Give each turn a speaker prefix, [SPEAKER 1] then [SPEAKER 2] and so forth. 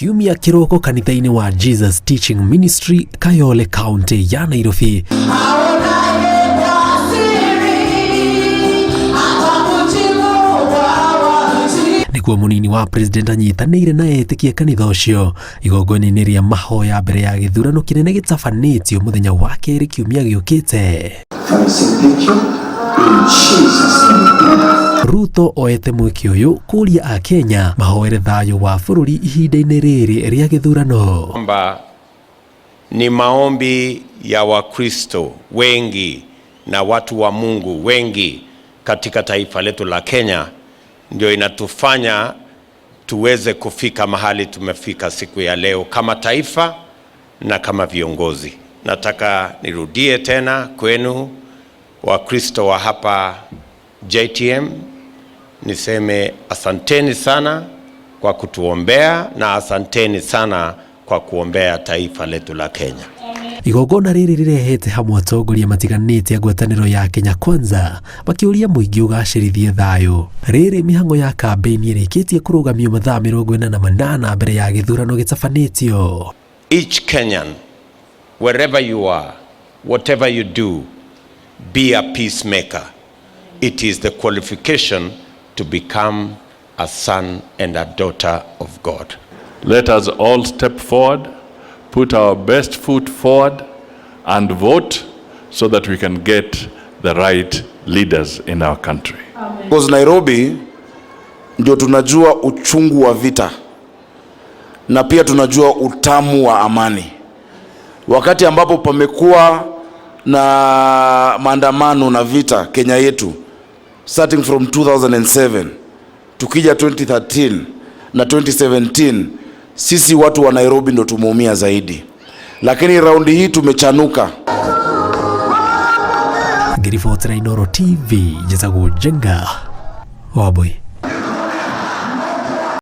[SPEAKER 1] kiumia kiroko kanitha-inĩ wa Jesus Teaching Ministry Kayole County ya Nairobi. Nikuo munini wa president anyitanĩire na etĩkia kanitha ũcio igongona-inĩ rĩa mahoya mbere ya gĩthurano kĩnene gĩtabanĩtio mũthenya wa kerĩ kiumia gĩũkĩte. Ruto oete mweke ũyũ kũria a Kenya mahoere thayũ wa bũrũri ihinda-inĩ rĩrĩ rĩa gĩthurano.
[SPEAKER 2] Kwamba ni maombi ya Wakristo wengi na watu wa Mungu wengi katika taifa letu la Kenya ndio inatufanya tuweze kufika mahali tumefika siku ya leo kama taifa na kama viongozi. Nataka nirudie tena kwenu Wakristo wa hapa JTM, niseme asanteni sana kwa kutuombea na asanteni sana kwa kuombea taifa letu la Kenya.
[SPEAKER 1] Igongona rĩrĩ rĩrehete hamwe atongoria matiganĩte a ngwatanĩro ya Kenya Kwanza makĩũria mũingĩ ũgacĩrithie thayũ. Rĩrĩ mĩhang'o ya kambeni ĩrĩkĩtie kũrũgamio mathaa 48 mbere ya gĩthurano gĩtabanĩtio.
[SPEAKER 2] Each Kenyan, wherever you are, whatever you do, be a peacemaker. It is the qualification to become a son and a daughter of God.
[SPEAKER 3] Let us all step forward, put our best foot forward and vote so that we can get the right leaders in our country.
[SPEAKER 4] Because Nairobi ndio tunajua uchungu wa vita na pia tunajua utamu wa amani. Wakati ambapo pamekuwa na maandamano na vita Kenya yetu starting from 2007 tukija 2013 na 2017, sisi watu wa Nairobi ndo tumeumia zaidi, lakini raundi hii tumechanuka.
[SPEAKER 1] Ngiribotera Inooro TV, Jezago Jenga Wabwe.